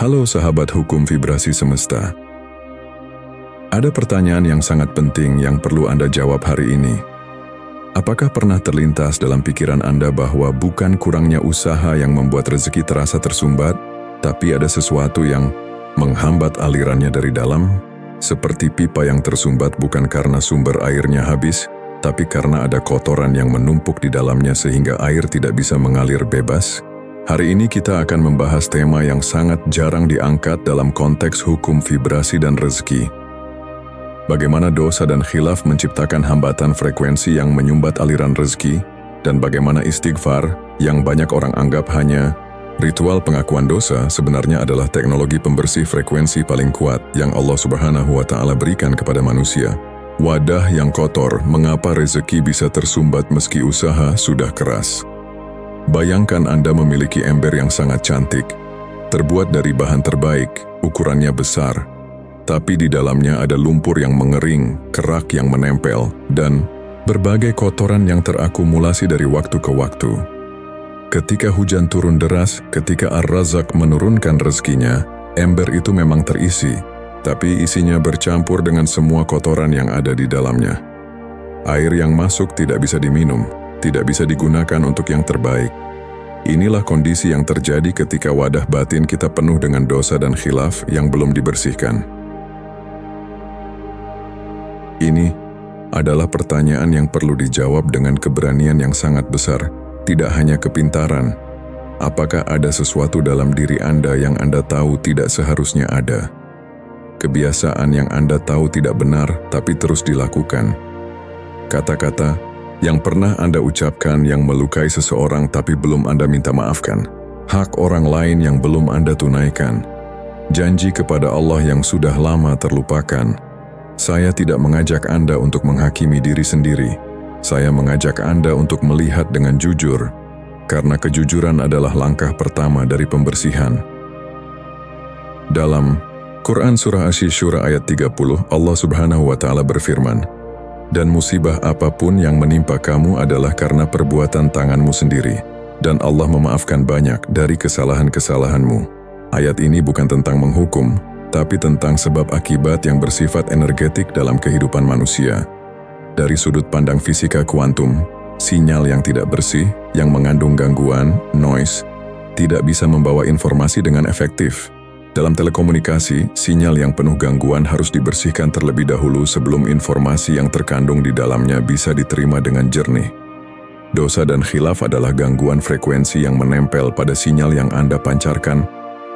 Halo sahabat hukum vibrasi semesta. Ada pertanyaan yang sangat penting yang perlu Anda jawab hari ini. Apakah pernah terlintas dalam pikiran Anda bahwa bukan kurangnya usaha yang membuat rezeki terasa tersumbat, tapi ada sesuatu yang menghambat alirannya dari dalam? Seperti pipa yang tersumbat bukan karena sumber airnya habis, tapi karena ada kotoran yang menumpuk di dalamnya sehingga air tidak bisa mengalir bebas? Hari ini kita akan membahas tema yang sangat jarang diangkat dalam konteks hukum vibrasi dan rezeki. Bagaimana dosa dan khilaf menciptakan hambatan frekuensi yang menyumbat aliran rezeki, dan bagaimana istighfar yang banyak orang anggap hanya ritual pengakuan dosa sebenarnya adalah teknologi pembersih frekuensi paling kuat yang Allah Subhanahu wa Ta'ala berikan kepada manusia. Wadah yang kotor, mengapa rezeki bisa tersumbat meski usaha sudah keras? Bayangkan Anda memiliki ember yang sangat cantik, terbuat dari bahan terbaik, ukurannya besar, tapi di dalamnya ada lumpur yang mengering, kerak yang menempel, dan berbagai kotoran yang terakumulasi dari waktu ke waktu. Ketika hujan turun deras, ketika Ar-Razzaq menurunkan rezekinya, ember itu memang terisi, tapi isinya bercampur dengan semua kotoran yang ada di dalamnya. Air yang masuk tidak bisa diminum, tidak bisa digunakan untuk yang terbaik. Inilah kondisi yang terjadi ketika wadah batin kita penuh dengan dosa dan khilaf yang belum dibersihkan. Ini adalah pertanyaan yang perlu dijawab dengan keberanian yang sangat besar, tidak hanya kepintaran. Apakah ada sesuatu dalam diri Anda yang Anda tahu tidak seharusnya ada? Kebiasaan yang Anda tahu tidak benar tapi terus dilakukan. Kata-kata yang pernah Anda ucapkan yang melukai seseorang tapi belum Anda minta maafkan. Hak orang lain yang belum Anda tunaikan. Janji kepada Allah yang sudah lama terlupakan. Saya tidak mengajak Anda untuk menghakimi diri sendiri. Saya mengajak Anda untuk melihat dengan jujur, karena kejujuran adalah langkah pertama dari pembersihan. Dalam Quran Surah Asy-Syura ayat 30, Allah Subhanahu wa Ta'ala berfirman, "Dan musibah apapun yang menimpa kamu adalah karena perbuatan tanganmu sendiri, dan Allah memaafkan banyak dari kesalahan-kesalahanmu." Ayat ini bukan tentang menghukum, tapi tentang sebab akibat yang bersifat energetik dalam kehidupan manusia. Dari sudut pandang fisika kuantum, sinyal yang tidak bersih, yang mengandung gangguan, noise, tidak bisa membawa informasi dengan efektif. Dalam telekomunikasi, sinyal yang penuh gangguan harus dibersihkan terlebih dahulu sebelum informasi yang terkandung di dalamnya bisa diterima dengan jernih. Dosa dan khilaf adalah gangguan frekuensi yang menempel pada sinyal yang Anda pancarkan,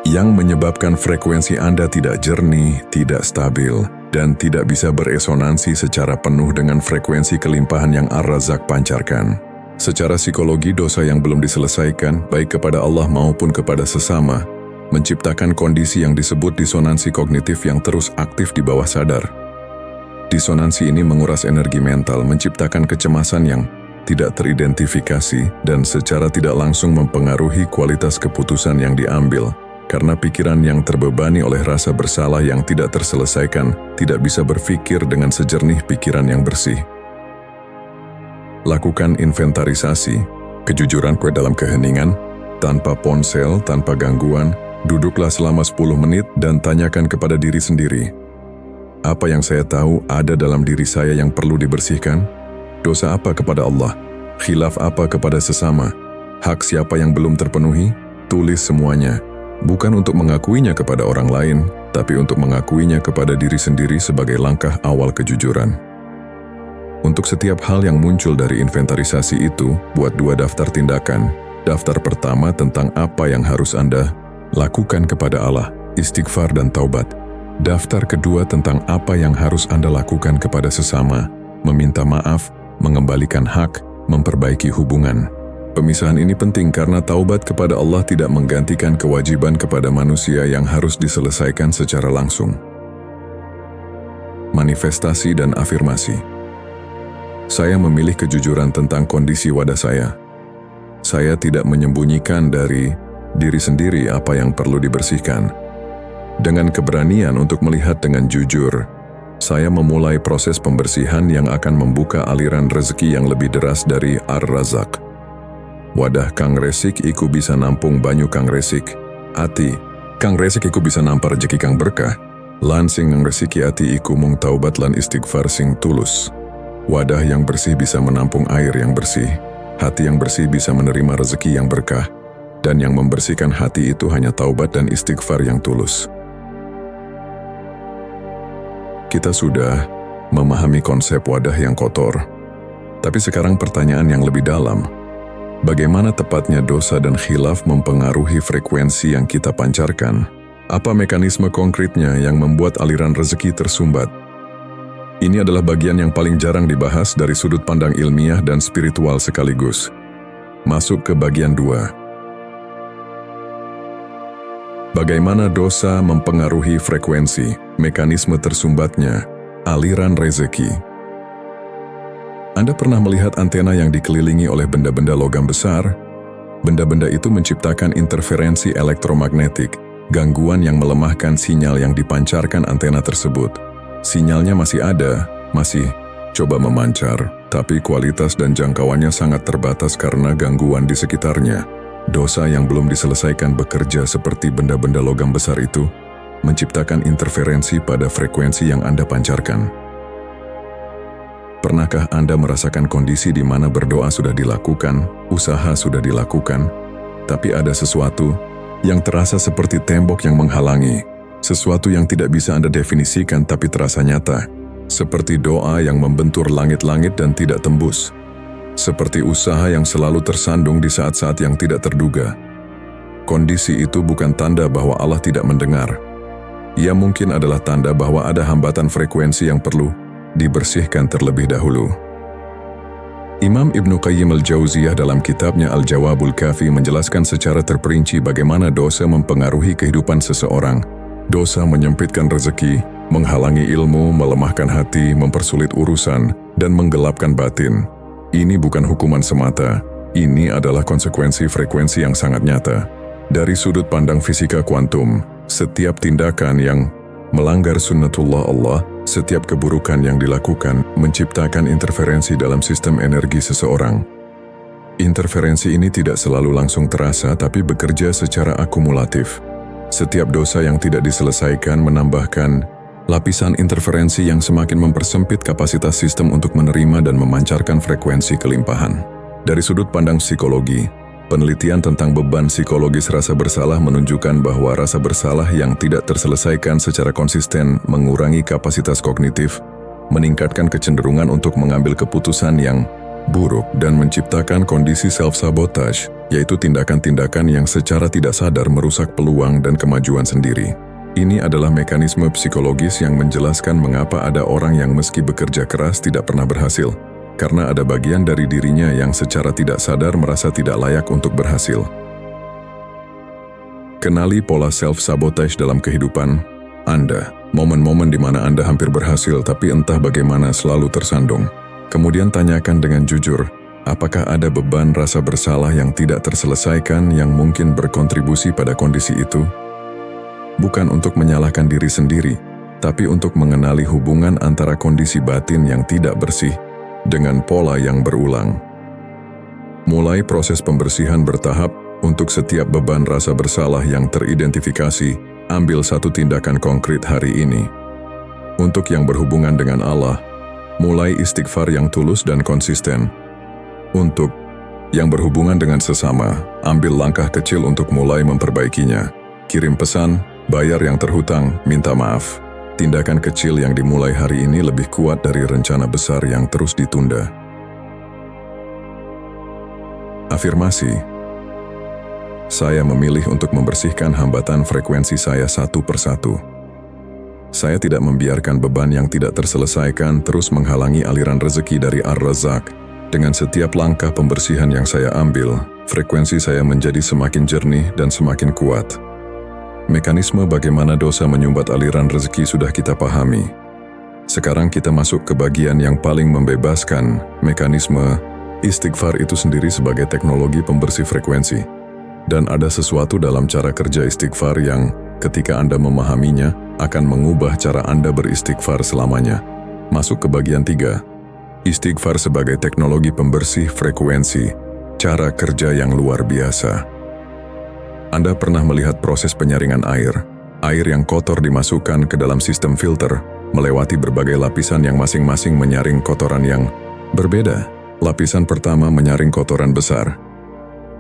yang menyebabkan frekuensi Anda tidak jernih, tidak stabil, dan tidak bisa beresonansi secara penuh dengan frekuensi kelimpahan yang Ar-Razzaq pancarkan. Secara psikologi, dosa yang belum diselesaikan, baik kepada Allah maupun kepada sesama, menciptakan kondisi yang disebut disonansi kognitif yang terus aktif di bawah sadar. Disonansi ini menguras energi mental, menciptakan kecemasan yang tidak teridentifikasi dan secara tidak langsung mempengaruhi kualitas keputusan yang diambil, karena pikiran yang terbebani oleh rasa bersalah yang tidak terselesaikan tidak bisa berpikir dengan sejernih pikiran yang bersih. Lakukan inventarisasi, kejujuran dalam keheningan, tanpa ponsel, tanpa gangguan. Duduklah selama 10 menit dan tanyakan kepada diri sendiri. Apa yang saya tahu ada dalam diri saya yang perlu dibersihkan? Dosa apa kepada Allah? Khilaf apa kepada sesama? Hak siapa yang belum terpenuhi? Tulis semuanya. Bukan untuk mengakuinya kepada orang lain, tapi untuk mengakuinya kepada diri sendiri sebagai langkah awal kejujuran. Untuk setiap hal yang muncul dari inventarisasi itu, buat 2 daftar tindakan. Daftar pertama tentang apa yang harus Anda lakukan kepada Allah, istighfar dan taubat. Daftar kedua tentang apa yang harus Anda lakukan kepada sesama, meminta maaf, mengembalikan hak, memperbaiki hubungan. Pemisahan ini penting karena taubat kepada Allah tidak menggantikan kewajiban kepada manusia yang harus diselesaikan secara langsung. Manifestasi dan afirmasi. Saya memilih kejujuran tentang kondisi wadah saya. Saya tidak menyembunyikan dari diri sendiri apa yang perlu dibersihkan. Dengan keberanian untuk melihat dengan jujur, saya memulai proses pembersihan yang akan membuka aliran rezeki yang lebih deras dari Ar-Razzaq. Wadah kang resik iku bisa nampung banyu kang resik. Ati, Kang rezekiku bisa nampar rezeki kang berkah. Lan sing ngresiki ati iku mung taubat lan istighfar sing tulus. Wadah yang bersih bisa menampung air yang bersih. Hati yang bersih bisa menerima rezeki yang berkah. Dan yang membersihkan hati itu hanya taubat dan istighfar yang tulus. Kita sudah memahami konsep wadah yang kotor. Tapi sekarang pertanyaan yang lebih dalam. Bagaimana tepatnya dosa dan khilaf mempengaruhi frekuensi yang kita pancarkan? Apa mekanisme konkretnya yang membuat aliran rezeki tersumbat? Ini adalah bagian yang paling jarang dibahas dari sudut pandang ilmiah dan spiritual sekaligus. Masuk ke bagian 2. Bagaimana dosa mempengaruhi frekuensi, mekanisme tersumbatnya, aliran rezeki? Anda pernah melihat antena yang dikelilingi oleh benda-benda logam besar? Benda-benda itu menciptakan interferensi elektromagnetik, gangguan yang melemahkan sinyal yang dipancarkan antena tersebut. Sinyalnya masih ada, masih coba memancar, tapi kualitas dan jangkauannya sangat terbatas karena gangguan di sekitarnya. Dosa yang belum diselesaikan bekerja seperti benda-benda logam besar itu, menciptakan interferensi pada frekuensi yang Anda pancarkan. Pernahkah Anda merasakan kondisi di mana berdoa sudah dilakukan, usaha sudah dilakukan, tapi ada sesuatu yang terasa seperti tembok yang menghalangi, sesuatu yang tidak bisa Anda definisikan tapi terasa nyata, seperti doa yang membentur langit-langit dan tidak tembus, seperti usaha yang selalu tersandung di saat-saat yang tidak terduga. Kondisi itu bukan tanda bahwa Allah tidak mendengar. Ia mungkin adalah tanda bahwa ada hambatan frekuensi yang perlu dibersihkan terlebih dahulu. Imam Ibnu Qayyim al-Jauziyah dalam kitabnya Al-Jawabul Kafi menjelaskan secara terperinci bagaimana dosa mempengaruhi kehidupan seseorang. Dosa menyempitkan rezeki, menghalangi ilmu, melemahkan hati, mempersulit urusan, dan menggelapkan batin. Ini bukan hukuman semata, ini adalah konsekuensi frekuensi yang sangat nyata. Dari sudut pandang fisika kuantum, setiap tindakan yang melanggar sunnatullah Allah, setiap keburukan yang dilakukan menciptakan interferensi dalam sistem energi seseorang. Interferensi ini tidak selalu langsung terasa tapi bekerja secara akumulatif. Setiap dosa yang tidak diselesaikan menambahkan lapisan interferensi yang semakin mempersempit kapasitas sistem untuk menerima dan memancarkan frekuensi kelimpahan. Dari sudut pandang psikologi, penelitian tentang beban psikologis rasa bersalah menunjukkan bahwa rasa bersalah yang tidak terselesaikan secara konsisten mengurangi kapasitas kognitif, meningkatkan kecenderungan untuk mengambil keputusan yang buruk dan menciptakan kondisi self-sabotage, yaitu tindakan-tindakan yang secara tidak sadar merusak peluang dan kemajuan sendiri. Ini adalah mekanisme psikologis yang menjelaskan mengapa ada orang yang meski bekerja keras tidak pernah berhasil. Karena ada bagian dari dirinya yang secara tidak sadar merasa tidak layak untuk berhasil. Kenali pola self-sabotage dalam kehidupan Anda. Momen-momen di mana Anda hampir berhasil tapi entah bagaimana selalu tersandung. Kemudian tanyakan dengan jujur, apakah ada beban rasa bersalah yang tidak terselesaikan yang mungkin berkontribusi pada kondisi itu? Bukan untuk menyalahkan diri sendiri, tapi untuk mengenali hubungan antara kondisi batin yang tidak bersih dengan pola yang berulang. Mulai proses pembersihan bertahap untuk setiap beban rasa bersalah yang teridentifikasi, ambil satu tindakan konkret hari ini. Untuk yang berhubungan dengan Allah, mulai istighfar yang tulus dan konsisten. Untuk yang berhubungan dengan sesama, ambil langkah kecil untuk mulai memperbaikinya. Kirim pesan, bayar yang terhutang, minta maaf. Tindakan kecil yang dimulai hari ini lebih kuat dari rencana besar yang terus ditunda. Afirmasi. Saya memilih untuk membersihkan hambatan frekuensi saya satu persatu. Saya tidak membiarkan beban yang tidak terselesaikan terus menghalangi aliran rezeki dari Ar-Razzaq. Dengan setiap langkah pembersihan yang saya ambil, frekuensi saya menjadi semakin jernih dan semakin kuat. Mekanisme bagaimana dosa menyumbat aliran rezeki sudah kita pahami. Sekarang kita masuk ke bagian yang paling membebaskan, mekanisme istighfar itu sendiri sebagai teknologi pembersih frekuensi. Dan ada sesuatu dalam cara kerja istighfar yang, ketika Anda memahaminya, akan mengubah cara Anda beristighfar selamanya. Masuk ke bagian 3. Istighfar sebagai teknologi pembersih frekuensi, cara kerja yang luar biasa. Anda pernah melihat proses penyaringan air. Air yang kotor dimasukkan ke dalam sistem filter, melewati berbagai lapisan yang masing-masing menyaring kotoran yang berbeda. Lapisan pertama menyaring kotoran besar.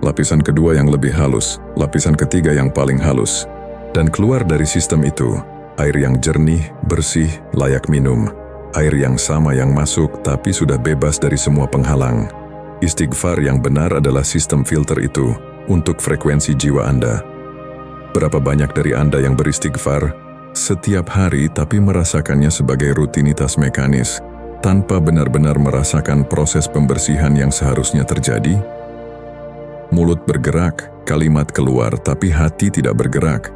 Lapisan kedua yang lebih halus, lapisan ketiga yang paling halus. Dan keluar dari sistem itu, air yang jernih, bersih, layak minum. Air yang sama yang masuk tapi sudah bebas dari semua penghalang. Istighfar yang benar adalah sistem filter itu untuk frekuensi jiwa Anda. Berapa banyak dari Anda yang beristighfar setiap hari tapi merasakannya sebagai rutinitas mekanis, tanpa benar-benar merasakan proses pembersihan yang seharusnya terjadi? Mulut bergerak, kalimat keluar, tapi hati tidak bergerak.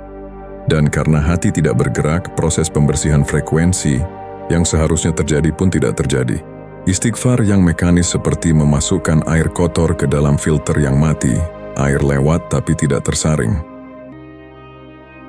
Dan karena hati tidak bergerak, proses pembersihan frekuensi yang seharusnya terjadi pun tidak terjadi. Istighfar yang mekanis seperti memasukkan air kotor ke dalam filter yang mati. Air lewat tapi tidak tersaring.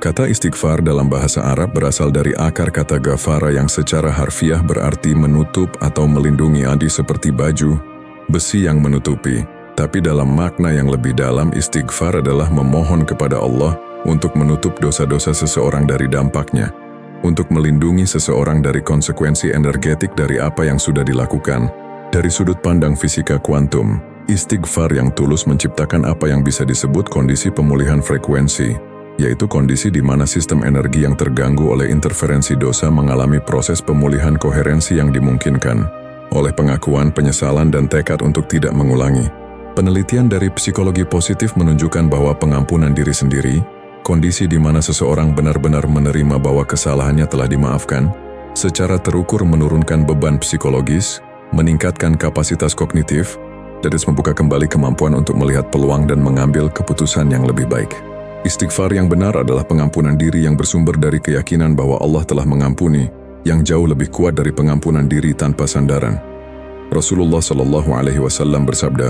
Kata istighfar dalam bahasa Arab berasal dari akar kata ghafara yang secara harfiah berarti menutup atau melindungi, seperti baju, besi yang menutupi. Tapi dalam makna yang lebih dalam, istighfar adalah memohon kepada Allah untuk menutup dosa-dosa seseorang dari dampaknya, untuk melindungi seseorang dari konsekuensi energetik dari apa yang sudah dilakukan. Dari sudut pandang fisika kuantum, istighfar yang tulus menciptakan apa yang bisa disebut kondisi pemulihan frekuensi, yaitu kondisi di mana sistem energi yang terganggu oleh interferensi dosa mengalami proses pemulihan koherensi yang dimungkinkan oleh pengakuan, penyesalan, dan tekad untuk tidak mengulangi. Penelitian dari psikologi positif menunjukkan bahwa pengampunan diri sendiri, kondisi di mana seseorang benar-benar menerima bahwa kesalahannya telah dimaafkan, secara terukur menurunkan beban psikologis, meningkatkan kapasitas kognitif, dan membuka kembali kemampuan untuk melihat peluang dan mengambil keputusan yang lebih baik. Istighfar yang benar adalah pengampunan diri yang bersumber dari keyakinan bahwa Allah telah mengampuni, yang jauh lebih kuat dari pengampunan diri tanpa sandaran. Rasulullah SAW bersabda,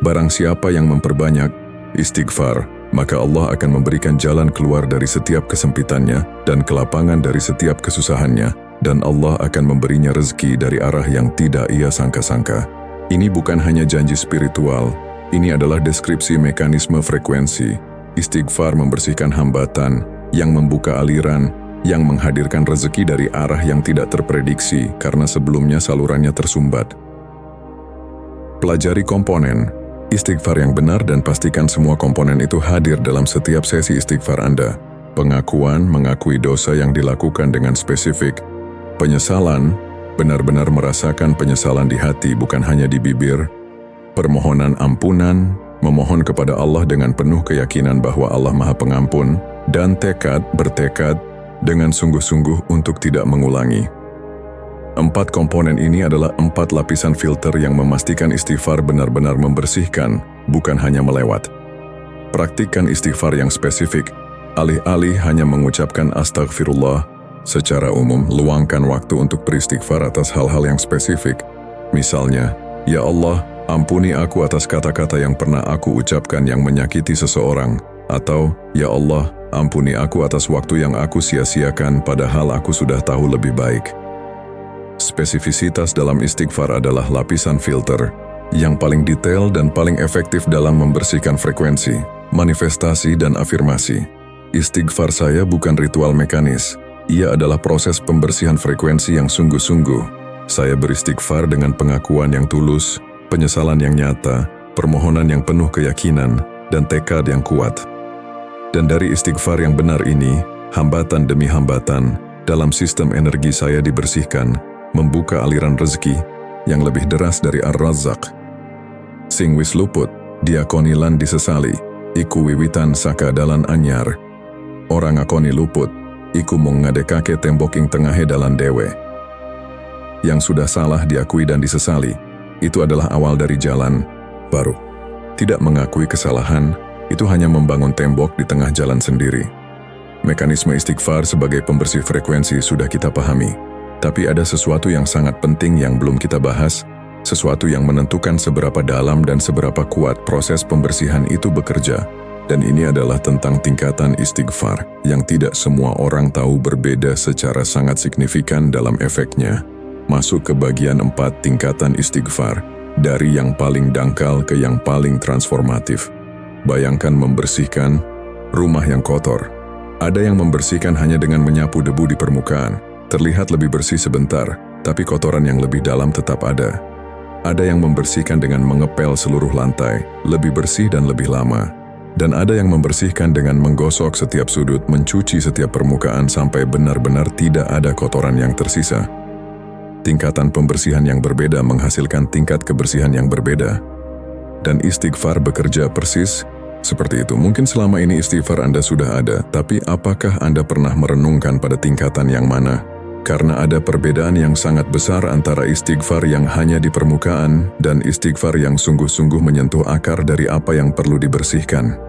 "Barang siapa yang memperbanyak istighfar, maka Allah akan memberikan jalan keluar dari setiap kesempitannya dan kelapangan dari setiap kesusahannya, dan Allah akan memberinya rezeki dari arah yang tidak ia sangka-sangka." Ini bukan hanya janji spiritual, ini adalah deskripsi mekanisme frekuensi. Istighfar membersihkan hambatan, yang membuka aliran, yang menghadirkan rezeki dari arah yang tidak terprediksi karena sebelumnya salurannya tersumbat. Pelajari komponen istighfar yang benar dan pastikan semua komponen itu hadir dalam setiap sesi istighfar Anda. Pengakuan, mengakui dosa yang dilakukan dengan spesifik. Penyesalan, benar-benar merasakan penyesalan di hati bukan hanya di bibir. Permohonan ampunan, memohon kepada Allah dengan penuh keyakinan bahwa Allah Maha Pengampun, dan bertekad dengan sungguh-sungguh untuk tidak mengulangi. 4 komponen ini adalah 4 lapisan filter yang memastikan istighfar benar-benar membersihkan, bukan hanya melewat. Praktikkan istighfar yang spesifik. Alih-alih hanya mengucapkan astagfirullah, secara umum luangkan waktu untuk beristighfar atas hal-hal yang spesifik. Misalnya, "Ya Allah, ampuni aku atas kata-kata yang pernah aku ucapkan yang menyakiti seseorang." Atau, "Ya Allah, ampuni aku atas waktu yang aku sia-siakan padahal aku sudah tahu lebih baik." Spesifisitas dalam istighfar adalah lapisan filter yang paling detail dan paling efektif dalam membersihkan frekuensi, manifestasi, dan afirmasi. Istighfar saya bukan ritual mekanis. Ia adalah proses pembersihan frekuensi yang sungguh-sungguh. Saya beristighfar dengan pengakuan yang tulus, penyesalan yang nyata, permohonan yang penuh keyakinan, dan tekad yang kuat. Dan dari istighfar yang benar ini, hambatan demi hambatan, dalam sistem energi saya dibersihkan, membuka aliran rezeki yang lebih deras dari Ar-Razzaq. Sing wis luput, diakoni lan disesali, iku wiwitan saka dalan anyar. Orang ngakoni luput, iku mung ngadekake tembok ing tengahe dalan dewe. Yang sudah salah diakui dan disesali, itu adalah awal dari jalan baru. Tidak mengakui kesalahan, itu hanya membangun tembok di tengah jalan sendiri. Mekanisme istighfar sebagai pembersih frekuensi sudah kita pahami. Tapi ada sesuatu yang sangat penting yang belum kita bahas, sesuatu yang menentukan seberapa dalam dan seberapa kuat proses pembersihan itu bekerja. Dan ini adalah tentang tingkatan istighfar, yang tidak semua orang tahu berbeda secara sangat signifikan dalam efeknya. Masuk ke bagian 4 tingkatan istighfar, dari yang paling dangkal ke yang paling transformatif. Bayangkan membersihkan rumah yang kotor. Ada yang membersihkan hanya dengan menyapu debu di permukaan. Terlihat lebih bersih sebentar, tapi kotoran yang lebih dalam tetap ada. Ada yang membersihkan dengan mengepel seluruh lantai, lebih bersih dan lebih lama. Dan ada yang membersihkan dengan menggosok setiap sudut, mencuci setiap permukaan sampai benar-benar tidak ada kotoran yang tersisa. Tingkatan pembersihan yang berbeda menghasilkan tingkat kebersihan yang berbeda. Dan istighfar bekerja persis seperti itu. Mungkin selama ini istighfar Anda sudah ada, tapi apakah Anda pernah merenungkan pada tingkatan yang mana? Karena ada perbedaan yang sangat besar antara istighfar yang hanya di permukaan dan istighfar yang sungguh-sungguh menyentuh akar dari apa yang perlu dibersihkan.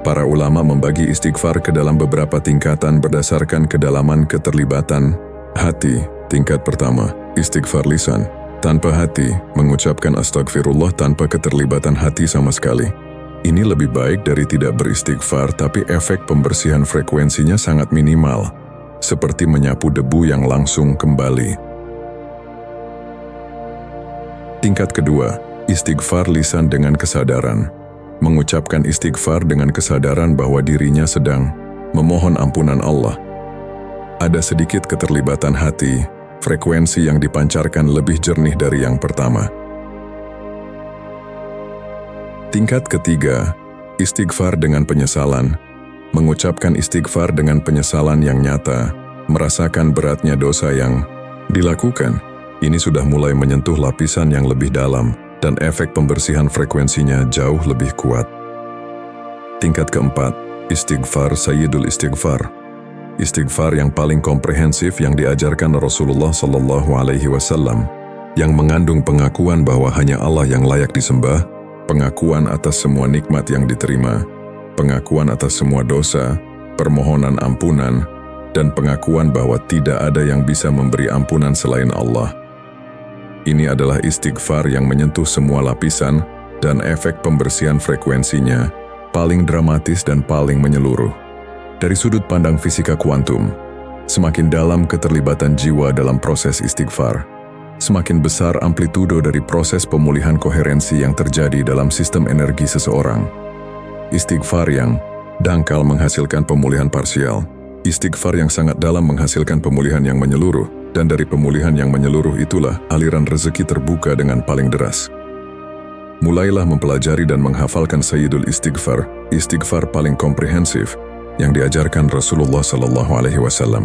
Para ulama membagi istighfar ke dalam beberapa tingkatan berdasarkan kedalaman keterlibatan hati. Tingkat pertama, istighfar lisan. Tanpa hati, mengucapkan astagfirullah tanpa keterlibatan hati sama sekali. Ini lebih baik dari tidak beristighfar, tapi efek pembersihan frekuensinya sangat minimal. Seperti menyapu debu yang langsung kembali. Tingkat kedua, istighfar lisan dengan kesadaran. Mengucapkan istighfar dengan kesadaran bahwa dirinya sedang memohon ampunan Allah. Ada sedikit keterlibatan hati, frekuensi yang dipancarkan lebih jernih dari yang pertama. Tingkat ketiga, istighfar dengan penyesalan. Mengucapkan istighfar dengan penyesalan yang nyata, merasakan beratnya dosa yang dilakukan. Ini sudah mulai menyentuh lapisan yang lebih dalam, dan efek pembersihan frekuensinya jauh lebih kuat. Tingkat keempat, istighfar Sayyidul Istighfar. Istighfar yang paling komprehensif yang diajarkan Rasulullah SAW, yang mengandung pengakuan bahwa hanya Allah yang layak disembah, pengakuan atas semua nikmat yang diterima, pengakuan atas semua dosa, permohonan ampunan, dan pengakuan bahwa tidak ada yang bisa memberi ampunan selain Allah. Ini adalah istighfar yang menyentuh semua lapisan dan efek pembersihan frekuensinya paling dramatis dan paling menyeluruh. Dari sudut pandang fisika kuantum, semakin dalam keterlibatan jiwa dalam proses istighfar, semakin besar amplitudo dari proses pemulihan koherensi yang terjadi dalam sistem energi seseorang. Istighfar yang dangkal menghasilkan pemulihan parsial. Istighfar yang sangat dalam menghasilkan pemulihan yang menyeluruh. Dan dari pemulihan yang menyeluruh itulah aliran rezeki terbuka dengan paling deras. Mulailah mempelajari dan menghafalkan Sayyidul Istighfar, istighfar paling komprehensif yang diajarkan Rasulullah SAW.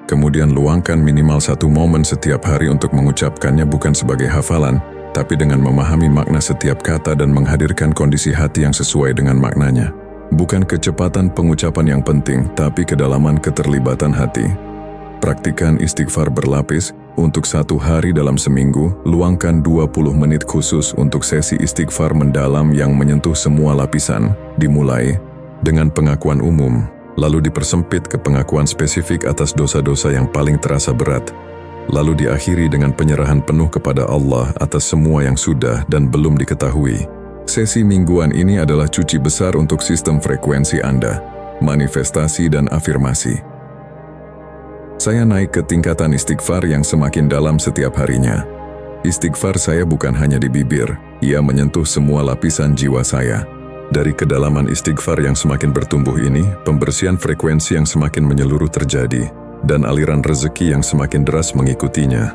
Kemudian luangkan minimal 1 momen setiap hari untuk mengucapkannya, bukan sebagai hafalan, tapi dengan memahami makna setiap kata dan menghadirkan kondisi hati yang sesuai dengan maknanya. Bukan kecepatan pengucapan yang penting, tapi kedalaman keterlibatan hati. Praktikan istighfar berlapis. Untuk 1 hari dalam seminggu, luangkan 20 menit khusus untuk sesi istighfar mendalam yang menyentuh semua lapisan. Dimulai dengan pengakuan umum, lalu dipersempit ke pengakuan spesifik atas dosa-dosa yang paling terasa berat. Lalu diakhiri dengan penyerahan penuh kepada Allah atas semua yang sudah dan belum diketahui. Sesi mingguan ini adalah cuci besar untuk sistem frekuensi Anda, manifestasi dan afirmasi. Saya naik ke tingkatan istighfar yang semakin dalam setiap harinya. Istighfar saya bukan hanya di bibir, ia menyentuh semua lapisan jiwa saya. Dari kedalaman istighfar yang semakin bertumbuh ini, pembersihan frekuensi yang semakin menyeluruh terjadi, dan aliran rezeki yang semakin deras mengikutinya.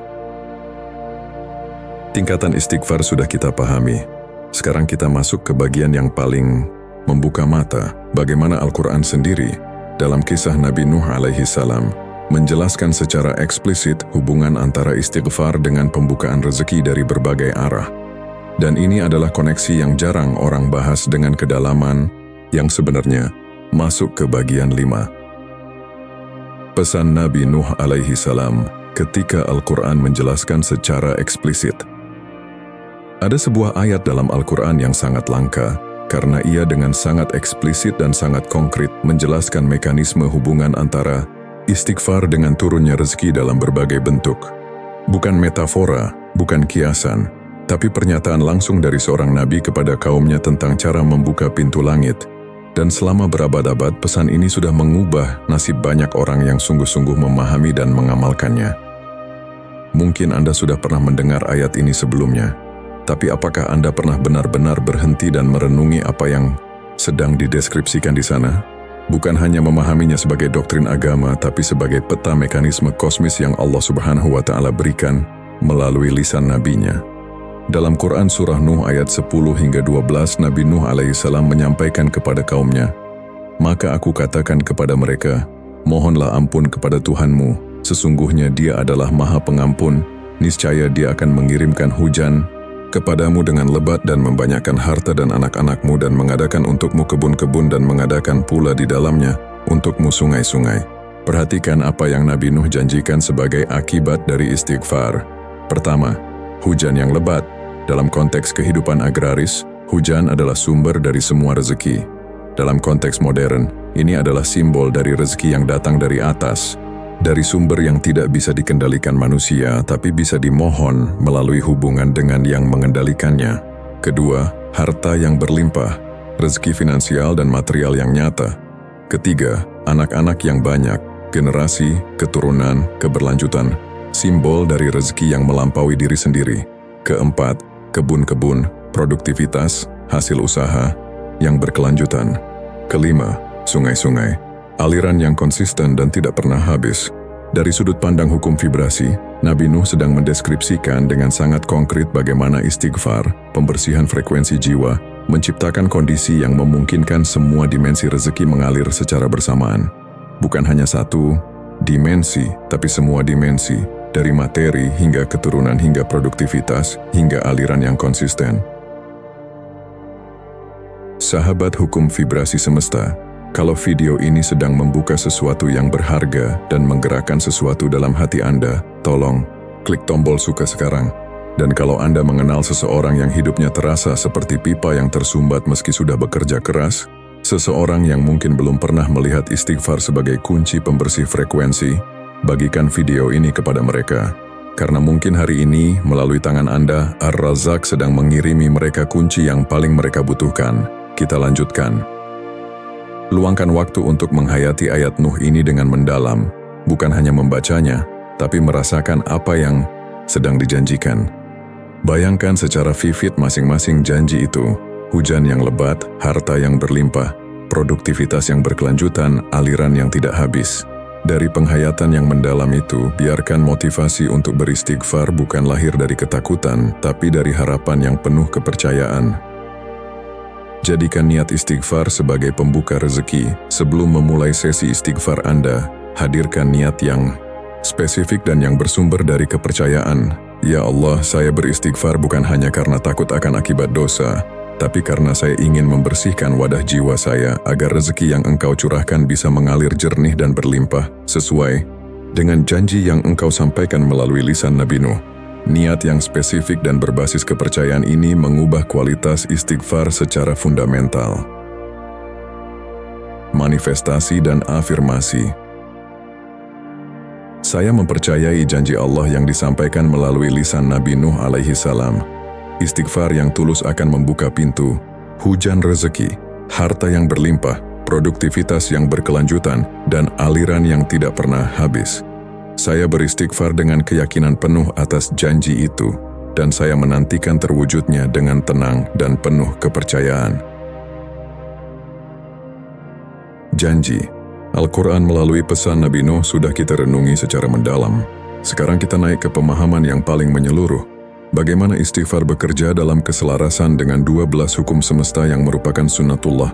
Tingkatan istighfar sudah kita pahami. Sekarang kita masuk ke bagian yang paling membuka mata, bagaimana Al-Quran sendiri, dalam kisah Nabi Nuh alaihi salam, menjelaskan secara eksplisit hubungan antara istighfar dengan pembukaan rezeki dari berbagai arah. Dan ini adalah koneksi yang jarang orang bahas dengan kedalaman yang sebenarnya masuk ke bagian 5. Pesan Nabi Nuh alaihi salam ketika Al-Quran menjelaskan secara eksplisit. Ada sebuah ayat dalam Al-Quran yang sangat langka, karena ia dengan sangat eksplisit dan sangat konkret menjelaskan mekanisme hubungan antara istighfar dengan turunnya rezeki dalam berbagai bentuk. Bukan metafora, bukan kiasan, tapi pernyataan langsung dari seorang nabi kepada kaumnya tentang cara membuka pintu langit. Dan selama berabad-abad, pesan ini sudah mengubah nasib banyak orang yang sungguh-sungguh memahami dan mengamalkannya. Mungkin Anda sudah pernah mendengar ayat ini sebelumnya, tapi apakah Anda pernah benar-benar berhenti dan merenungi apa yang sedang dideskripsikan di sana bukan hanya memahaminya sebagai doktrin agama, tapi sebagai peta mekanisme kosmis yang Allah Subhanahu wa Ta'ala berikan melalui lisan nabinya. Dalam Quran Surah Nuh ayat 10 hingga 12, Nabi Nuh alaihissalam menyampaikan kepada kaumnya, "Maka aku katakan kepada mereka, mohonlah ampun kepada Tuhanmu, sesungguhnya Dia adalah Maha Pengampun, niscaya Dia akan mengirimkan hujan kepadamu dengan lebat dan membanyakkan harta dan anak-anakmu dan mengadakan untukmu kebun-kebun dan mengadakan pula di dalamnya untukmu sungai-sungai." Perhatikan apa yang Nabi Nuh janjikan sebagai akibat dari istighfar. Pertama, hujan yang lebat. Dalam konteks kehidupan agraris, hujan adalah sumber dari semua rezeki. Dalam konteks modern, ini adalah simbol dari rezeki yang datang dari atas, dari sumber yang tidak bisa dikendalikan manusia, tapi bisa dimohon melalui hubungan dengan yang mengendalikannya. Kedua, harta yang berlimpah, rezeki finansial dan material yang nyata. Ketiga, anak-anak yang banyak, generasi, keturunan, keberlanjutan, simbol dari rezeki yang melampaui diri sendiri. Keempat, kebun-kebun, produktivitas, hasil usaha yang berkelanjutan. Kelima, sungai-sungai, aliran yang konsisten dan tidak pernah habis. Dari sudut pandang hukum vibrasi, Nabi Nuh sedang mendeskripsikan dengan sangat konkret bagaimana istighfar, pembersihan frekuensi jiwa, menciptakan kondisi yang memungkinkan semua dimensi rezeki mengalir secara bersamaan. Bukan hanya satu dimensi, tapi semua dimensi, dari materi hingga keturunan hingga produktivitas, hingga aliran yang konsisten. Sahabat hukum vibrasi semesta, kalau video ini sedang membuka sesuatu yang berharga dan menggerakkan sesuatu dalam hati Anda, tolong klik tombol suka sekarang. Dan kalau Anda mengenal seseorang yang hidupnya terasa seperti pipa yang tersumbat meski sudah bekerja keras, seseorang yang mungkin belum pernah melihat istighfar sebagai kunci pembersih frekuensi, bagikan video ini kepada mereka. Karena mungkin hari ini, melalui tangan Anda, Ar-Razzaq sedang mengirimi mereka kunci yang paling mereka butuhkan. Kita lanjutkan. Luangkan waktu untuk menghayati ayat Nuh ini dengan mendalam, bukan hanya membacanya, tapi merasakan apa yang sedang dijanjikan. Bayangkan secara vivid masing-masing janji itu, hujan yang lebat, harta yang berlimpah, produktivitas yang berkelanjutan, aliran yang tidak habis. Dari penghayatan yang mendalam itu, biarkan motivasi untuk beristighfar bukan lahir dari ketakutan, tapi dari harapan yang penuh kepercayaan. Jadikan niat istighfar sebagai pembuka rezeki. Sebelum memulai sesi istighfar Anda, hadirkan niat yang spesifik dan yang bersumber dari kepercayaan. Ya Allah, saya beristighfar bukan hanya karena takut akan akibat dosa, tapi karena saya ingin membersihkan wadah jiwa saya agar rezeki yang Engkau curahkan bisa mengalir jernih dan berlimpah, sesuai dengan janji yang Engkau sampaikan melalui lisan Nabi Nuh. Niat yang spesifik dan berbasis kepercayaan ini mengubah kualitas istighfar secara fundamental. Manifestasi dan afirmasi. Saya mempercayai janji Allah yang disampaikan melalui lisan Nabi Nuh alaihi salam. Istighfar yang tulus akan membuka pintu, hujan rezeki, harta yang berlimpah, produktivitas yang berkelanjutan, dan aliran yang tidak pernah habis. Saya beristighfar dengan keyakinan penuh atas janji itu, dan saya menantikan terwujudnya dengan tenang dan penuh kepercayaan. Janji. Al-Quran melalui pesan Nabi Nuh sudah kita renungi secara mendalam. Sekarang kita naik ke pemahaman yang paling menyeluruh. Bagaimana istighfar bekerja dalam keselarasan dengan 12 hukum semesta yang merupakan sunnatullah.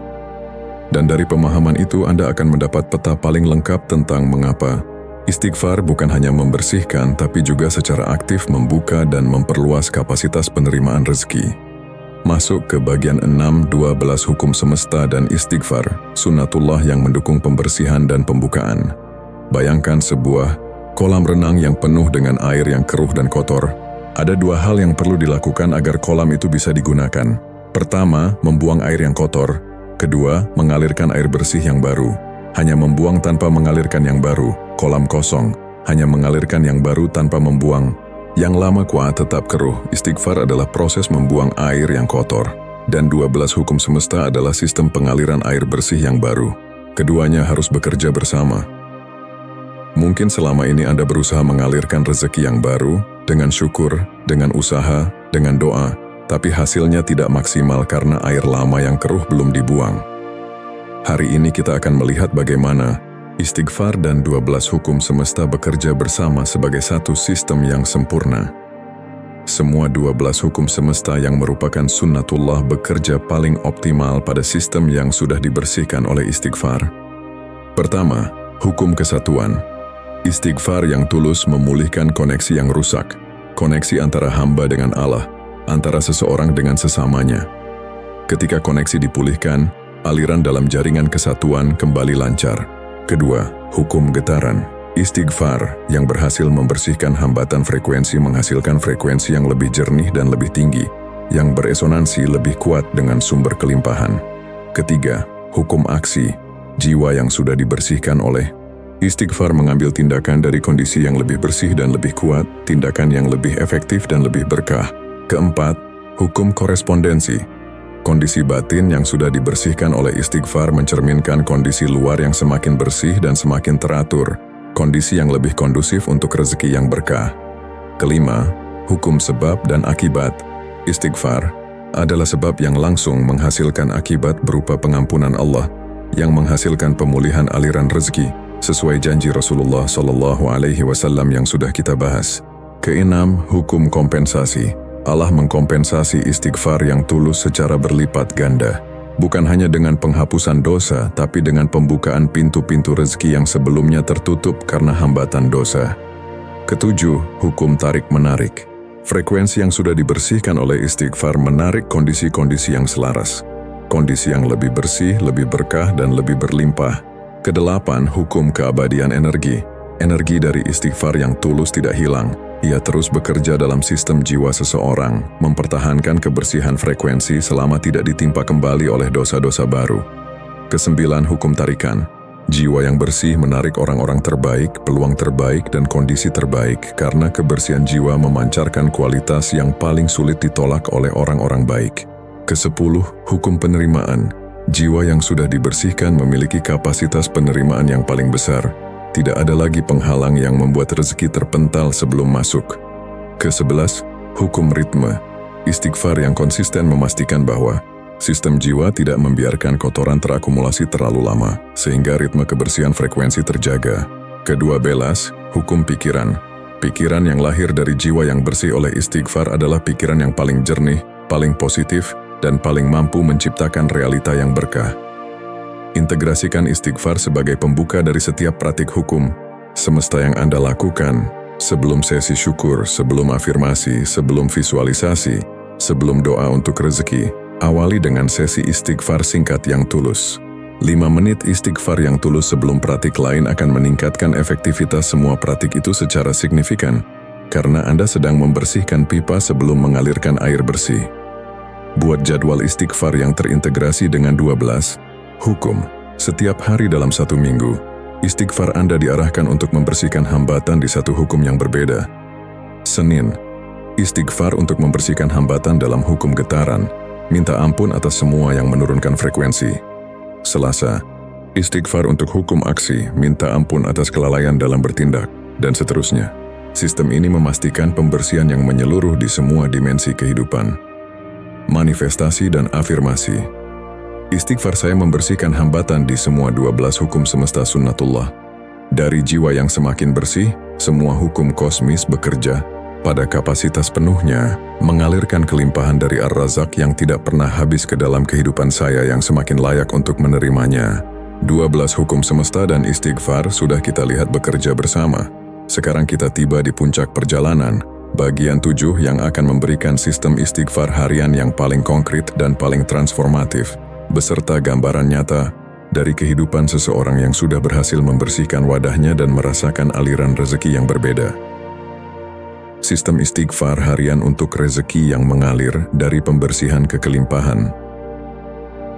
Dan dari pemahaman itu Anda akan mendapat peta paling lengkap tentang mengapa istighfar bukan hanya membersihkan, tapi juga secara aktif membuka dan memperluas kapasitas penerimaan rezeki. Masuk ke bagian 6, 12 hukum semesta dan istighfar, sunnatullah yang mendukung pembersihan dan pembukaan. Bayangkan sebuah kolam renang yang penuh dengan air yang keruh dan kotor. Ada dua hal yang perlu dilakukan agar kolam itu bisa digunakan. Pertama, membuang air yang kotor. Kedua, mengalirkan air bersih yang baru. Hanya membuang tanpa mengalirkan yang baru, kolam kosong. Hanya mengalirkan yang baru tanpa membuang. Yang lama kuat tetap keruh. Istighfar adalah proses membuang air yang kotor. Dan 12 hukum semesta adalah sistem pengaliran air bersih yang baru. Keduanya harus bekerja bersama. Mungkin selama ini Anda berusaha mengalirkan rezeki yang baru, dengan syukur, dengan usaha, dengan doa, tapi hasilnya tidak maksimal karena air lama yang keruh belum dibuang. Hari ini kita akan melihat bagaimana istighfar dan 12 hukum semesta bekerja bersama sebagai satu sistem yang sempurna. Semua 12 hukum semesta yang merupakan sunnatullah bekerja paling optimal pada sistem yang sudah dibersihkan oleh istighfar. Pertama, hukum kesatuan. Istighfar yang tulus memulihkan koneksi yang rusak, koneksi antara hamba dengan Allah, antara seseorang dengan sesamanya. Ketika koneksi dipulihkan, aliran dalam jaringan kesatuan kembali lancar. Kedua, hukum getaran. Istighfar yang berhasil membersihkan hambatan frekuensi menghasilkan frekuensi yang lebih jernih dan lebih tinggi, yang beresonansi lebih kuat dengan sumber kelimpahan. Ketiga, hukum aksi. Jiwa yang sudah dibersihkan oleh istighfar mengambil tindakan dari kondisi yang lebih bersih dan lebih kuat, tindakan yang lebih efektif dan lebih berkah. Keempat, hukum korespondensi. Kondisi batin yang sudah dibersihkan oleh istighfar mencerminkan kondisi luar yang semakin bersih dan semakin teratur, kondisi yang lebih kondusif untuk rezeki yang berkah. Kelima, hukum sebab dan akibat. Istighfar adalah sebab yang langsung menghasilkan akibat berupa pengampunan Allah, yang menghasilkan pemulihan aliran rezeki, sesuai janji Rasulullah SAW yang sudah kita bahas. Keenam, hukum kompensasi. Allah mengkompensasi istighfar yang tulus secara berlipat ganda. Bukan hanya dengan penghapusan dosa, tapi dengan pembukaan pintu-pintu rezeki yang sebelumnya tertutup karena hambatan dosa. Ketujuh, hukum tarik-menarik. Frekuensi yang sudah dibersihkan oleh istighfar menarik kondisi-kondisi yang selaras. Kondisi yang lebih bersih, lebih berkah, dan lebih berlimpah. Kedelapan, hukum keabadian energi. Energi dari istighfar yang tulus tidak hilang. Ia terus bekerja dalam sistem jiwa seseorang, mempertahankan kebersihan frekuensi selama tidak ditimpa kembali oleh dosa-dosa baru. Kesembilan, hukum tarikan. Jiwa yang bersih menarik orang-orang terbaik, peluang terbaik, dan kondisi terbaik karena kebersihan jiwa memancarkan kualitas yang paling sulit ditolak oleh orang-orang baik. Kesepuluh, hukum penerimaan. Jiwa yang sudah dibersihkan memiliki kapasitas penerimaan yang paling besar. Tidak ada lagi penghalang yang membuat rezeki terpental sebelum masuk. Ke-11, hukum ritme. Istighfar yang konsisten memastikan bahwa sistem jiwa tidak membiarkan kotoran terakumulasi terlalu lama, sehingga ritme kebersihan frekuensi terjaga. Ke-12, hukum pikiran. Pikiran yang lahir dari jiwa yang bersih oleh istighfar adalah pikiran yang paling jernih, paling positif, dan paling mampu menciptakan realita yang berkah. Integrasikan istighfar sebagai pembuka dari setiap praktik hukum semesta yang Anda lakukan, sebelum sesi syukur, sebelum afirmasi, sebelum visualisasi, sebelum doa untuk rezeki. Awali dengan sesi istighfar singkat yang tulus. 5 menit istighfar yang tulus sebelum praktik lain akan meningkatkan efektivitas semua praktik itu secara signifikan, karena Anda sedang membersihkan pipa sebelum mengalirkan air bersih. Buat jadwal istighfar yang terintegrasi dengan 12 hukum. Setiap hari dalam 1 minggu, istighfar Anda diarahkan untuk membersihkan hambatan di satu hukum yang berbeda. Senin, istighfar untuk membersihkan hambatan dalam hukum getaran, minta ampun atas semua yang menurunkan frekuensi. Selasa, istighfar untuk hukum aksi, minta ampun atas kelalaian dalam bertindak, dan seterusnya. Sistem ini memastikan pembersihan yang menyeluruh di semua dimensi kehidupan. Manifestasi dan afirmasi. Istighfar saya membersihkan hambatan di semua 12 hukum semesta sunnatullah. Dari jiwa yang semakin bersih, semua hukum kosmis bekerja pada kapasitas penuhnya, mengalirkan kelimpahan dari Ar-Razak yang tidak pernah habis ke dalam kehidupan saya yang semakin layak untuk menerimanya. 12 hukum semesta dan istighfar sudah kita lihat bekerja bersama. Sekarang kita tiba di puncak perjalanan, bagian 7 yang akan memberikan sistem istighfar harian yang paling konkret dan paling transformatif, beserta gambaran nyata dari kehidupan seseorang yang sudah berhasil membersihkan wadahnya dan merasakan aliran rezeki yang berbeda. Sistem istighfar harian untuk rezeki yang mengalir dari pembersihan ke kelimpahan.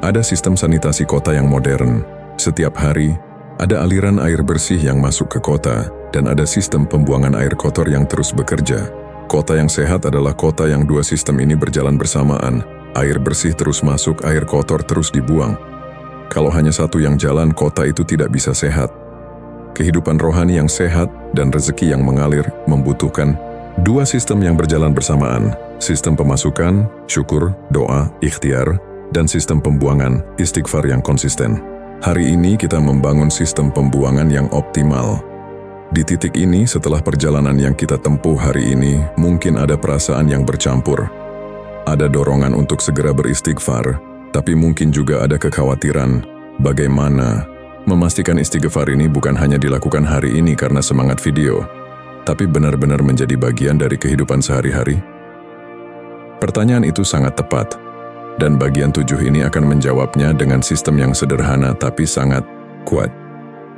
Ada sistem sanitasi kota yang modern. Setiap hari, ada aliran air bersih yang masuk ke kota, dan ada sistem pembuangan air kotor yang terus bekerja. Kota yang sehat adalah kota yang 2 sistem ini berjalan bersamaan. Air bersih terus masuk, air kotor terus dibuang. Kalau hanya satu yang jalan, kota itu tidak bisa sehat. Kehidupan rohani yang sehat dan rezeki yang mengalir membutuhkan 2 sistem yang berjalan bersamaan. Sistem pemasukan, syukur, doa, ikhtiar, dan sistem pembuangan, istighfar yang konsisten. Hari ini kita membangun sistem pembuangan yang optimal. Di titik ini, setelah perjalanan yang kita tempuh hari ini, mungkin ada perasaan yang bercampur. Ada dorongan untuk segera beristighfar, tapi mungkin juga ada kekhawatiran bagaimana memastikan istighfar ini bukan hanya dilakukan hari ini karena semangat video, tapi benar-benar menjadi bagian dari kehidupan sehari-hari. Pertanyaan itu sangat tepat, dan bagian 7 ini akan menjawabnya dengan sistem yang sederhana tapi sangat kuat.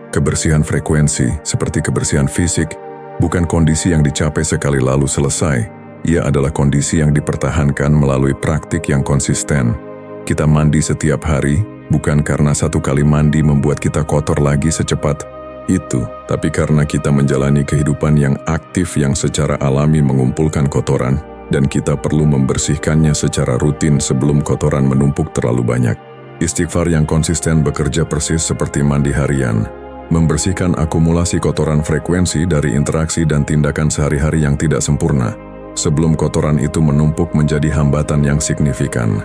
Kebersihan frekuensi, seperti kebersihan fisik, bukan kondisi yang dicapai sekali lalu selesai. Ia adalah kondisi yang dipertahankan melalui praktik yang konsisten. Kita mandi setiap hari, bukan karena satu kali mandi membuat kita kotor lagi secepat itu, tapi karena kita menjalani kehidupan yang aktif yang secara alami mengumpulkan kotoran, dan kita perlu membersihkannya secara rutin sebelum kotoran menumpuk terlalu banyak. Istighfar yang konsisten bekerja persis seperti mandi harian, membersihkan akumulasi kotoran frekuensi dari interaksi dan tindakan sehari-hari yang tidak sempurna, sebelum kotoran itu menumpuk menjadi hambatan yang signifikan.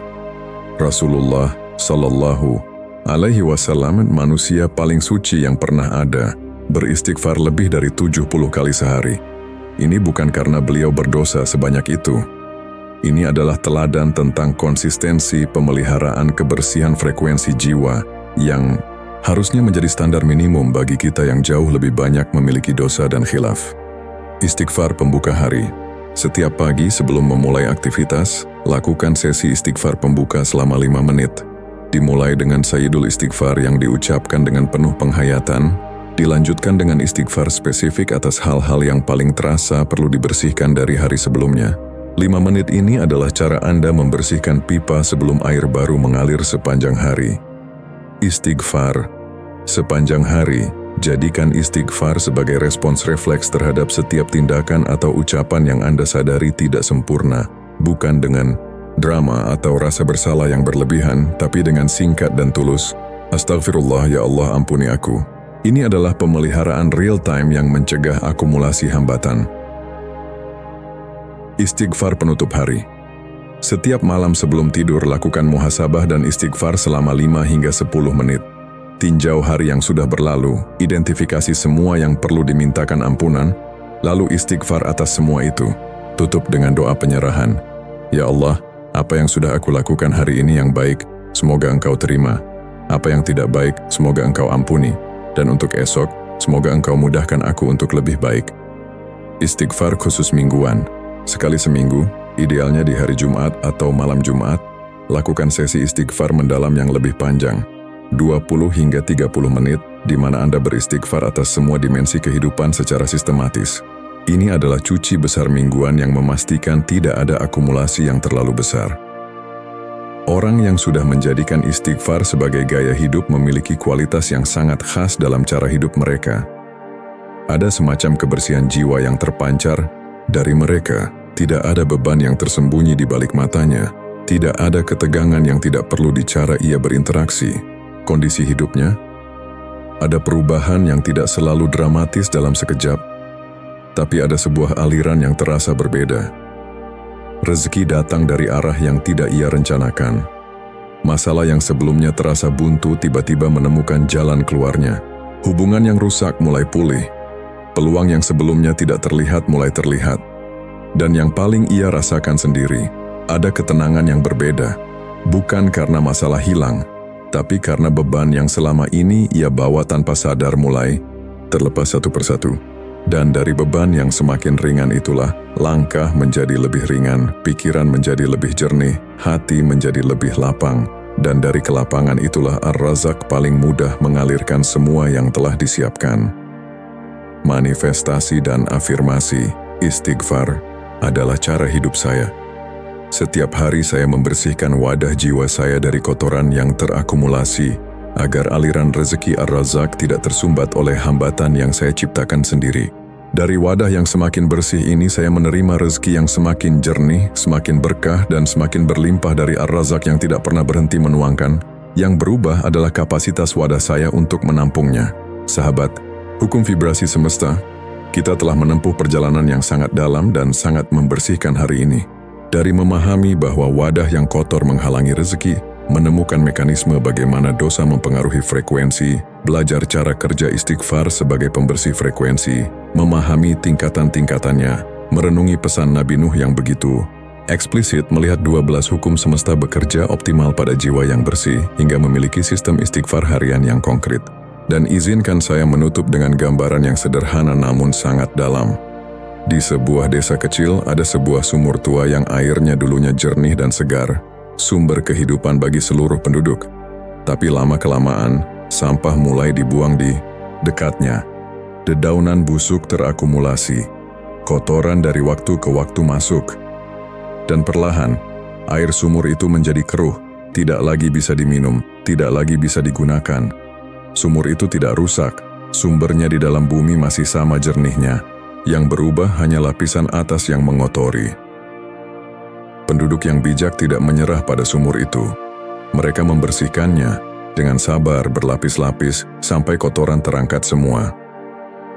Rasulullah Shallallahu Alaihi Wasallam, manusia paling suci yang pernah ada, beristighfar lebih dari 70 kali sehari. Ini bukan karena beliau berdosa sebanyak itu. Ini adalah teladan tentang konsistensi pemeliharaan kebersihan frekuensi jiwa yang harusnya menjadi standar minimum bagi kita yang jauh lebih banyak memiliki dosa dan khilaf. Istighfar pembuka hari. Setiap pagi sebelum memulai aktivitas, lakukan sesi istighfar pembuka selama 5 menit. Dimulai dengan Sayyidul Istighfar yang diucapkan dengan penuh penghayatan, dilanjutkan dengan istighfar spesifik atas hal-hal yang paling terasa perlu dibersihkan dari hari sebelumnya. 5 menit ini adalah cara Anda membersihkan pipa sebelum air baru mengalir sepanjang hari. Istighfar sepanjang hari. Jadikan istighfar sebagai respons refleks terhadap setiap tindakan atau ucapan yang Anda sadari tidak sempurna, bukan dengan drama atau rasa bersalah yang berlebihan, tapi dengan singkat dan tulus. Astagfirullah, ya Allah, ampuni aku. Ini adalah pemeliharaan real time yang mencegah akumulasi hambatan. Istighfar penutup hari. Setiap malam sebelum tidur, lakukan muhasabah dan istighfar selama 5 hingga 10 menit. Tinjau hari yang sudah berlalu, identifikasi semua yang perlu dimintakan ampunan, lalu istighfar atas semua itu. Tutup dengan doa penyerahan. Ya Allah, apa yang sudah aku lakukan hari ini yang baik, semoga Engkau terima. Apa yang tidak baik, semoga Engkau ampuni. Dan untuk esok, semoga Engkau mudahkan aku untuk lebih baik. Istighfar khusus mingguan. Sekali seminggu, idealnya di hari Jumat atau malam Jumat, lakukan sesi istighfar mendalam yang lebih panjang, 20 hingga 30 menit, di mana Anda beristighfar atas semua dimensi kehidupan secara sistematis. Ini adalah cuci besar mingguan yang memastikan tidak ada akumulasi yang terlalu besar. Orang yang sudah menjadikan istighfar sebagai gaya hidup memiliki kualitas yang sangat khas dalam cara hidup mereka. Ada semacam kebersihan jiwa yang terpancar dari mereka. Tidak ada beban yang tersembunyi di balik matanya. Tidak ada ketegangan yang tidak perlu dicara ia berinteraksi. Kondisi hidupnya, ada perubahan yang tidak selalu dramatis dalam sekejap, tapi ada sebuah aliran yang terasa berbeda. Rezeki datang dari arah yang tidak ia rencanakan. Masalah yang sebelumnya terasa buntu tiba-tiba menemukan jalan keluarnya. Hubungan yang rusak mulai pulih. Peluang yang sebelumnya tidak terlihat mulai terlihat. Dan yang paling ia rasakan sendiri, ada ketenangan yang berbeda. Bukan karena masalah hilang, tapi karena beban yang selama ini ia bawa tanpa sadar mulai terlepas satu persatu. Dan dari beban yang semakin ringan itulah, langkah menjadi lebih ringan, pikiran menjadi lebih jernih, hati menjadi lebih lapang. Dan dari kelapangan itulah Ar-Razak paling mudah mengalirkan semua yang telah disiapkan. Manifestasi dan afirmasi, istighfar, adalah cara hidup saya. Setiap hari saya membersihkan wadah jiwa saya dari kotoran yang terakumulasi, agar aliran rezeki Ar-Razak tidak tersumbat oleh hambatan yang saya ciptakan sendiri. Dari wadah yang semakin bersih ini saya menerima rezeki yang semakin jernih, semakin berkah dan semakin berlimpah dari Ar-Razak yang tidak pernah berhenti menuangkan. Yang berubah adalah kapasitas wadah saya untuk menampungnya. Sahabat, hukum vibrasi semesta, kita telah menempuh perjalanan yang sangat dalam dan sangat membersihkan hari ini. Dari memahami bahwa wadah yang kotor menghalangi rezeki, menemukan mekanisme bagaimana dosa mempengaruhi frekuensi, belajar cara kerja istighfar sebagai pembersih frekuensi, memahami tingkatan-tingkatannya, merenungi pesan Nabi Nuh yang begitu eksplisit, melihat 12 hukum semesta bekerja optimal pada jiwa yang bersih, hingga memiliki sistem istighfar harian yang konkret. Dan izinkan saya menutup dengan gambaran yang sederhana namun sangat dalam. Di sebuah desa kecil ada sebuah sumur tua yang airnya dulunya jernih dan segar, sumber kehidupan bagi seluruh penduduk. Tapi lama-kelamaan, sampah mulai dibuang di dekatnya. Dedaunan busuk terakumulasi, kotoran dari waktu ke waktu masuk. Dan perlahan, air sumur itu menjadi keruh, tidak lagi bisa diminum, tidak lagi bisa digunakan. Sumur itu tidak rusak, sumbernya di dalam bumi masih sama jernihnya. Yang berubah hanya lapisan atas yang mengotori. Penduduk yang bijak tidak menyerah pada sumur itu. Mereka membersihkannya dengan sabar berlapis-lapis sampai kotoran terangkat semua.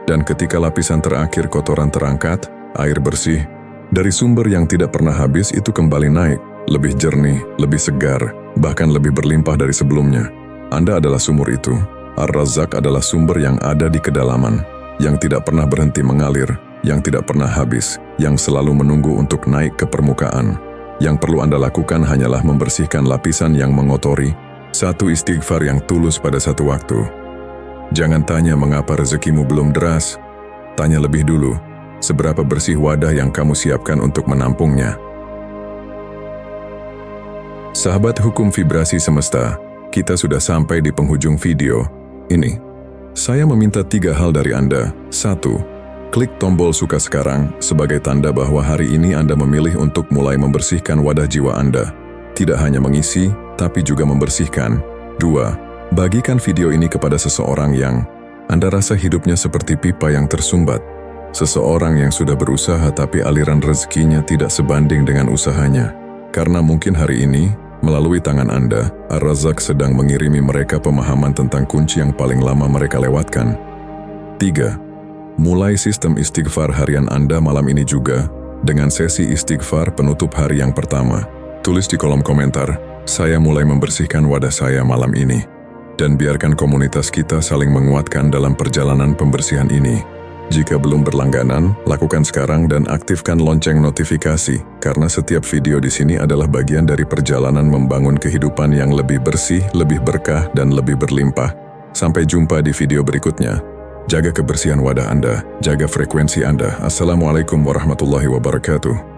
Dan ketika lapisan terakhir kotoran terangkat, air bersih dari sumber yang tidak pernah habis itu kembali naik, lebih jernih, lebih segar, bahkan lebih berlimpah dari sebelumnya. Anda adalah sumur itu. Ar-Razzaq adalah sumber yang ada di kedalaman, yang tidak pernah berhenti mengalir, yang tidak pernah habis, yang selalu menunggu untuk naik ke permukaan. Yang perlu Anda lakukan hanyalah membersihkan lapisan yang mengotori, satu istighfar yang tulus pada satu waktu. Jangan tanya mengapa rezekimu belum deras. Tanya lebih dulu, seberapa bersih wadah yang kamu siapkan untuk menampungnya. Sahabat hukum vibrasi semesta, kita sudah sampai di penghujung video ini. Saya meminta 3 hal dari Anda. 1. Klik tombol suka sekarang sebagai tanda bahwa hari ini Anda memilih untuk mulai membersihkan wadah jiwa Anda. Tidak hanya mengisi, tapi juga membersihkan. 2. Bagikan video ini kepada seseorang yang Anda rasa hidupnya seperti pipa yang tersumbat. Seseorang yang sudah berusaha tapi aliran rezekinya tidak sebanding dengan usahanya. Karena mungkin hari ini, melalui tangan Anda, Ar-Razzaq sedang mengirimi mereka pemahaman tentang kunci yang paling lama mereka lewatkan. 3. Mulai sistem istighfar harian Anda malam ini juga, dengan sesi istighfar penutup hari yang pertama. Tulis di kolom komentar, saya mulai membersihkan wadah saya malam ini. Dan biarkan komunitas kita saling menguatkan dalam perjalanan pembersihan ini. Jika belum berlangganan, lakukan sekarang dan aktifkan lonceng notifikasi, karena setiap video di sini adalah bagian dari perjalanan membangun kehidupan yang lebih bersih, lebih berkah, dan lebih berlimpah. Sampai jumpa di video berikutnya. Jaga kebersihan wadah Anda, jaga frekuensi Anda. Assalamualaikum warahmatullahi wabarakatuh.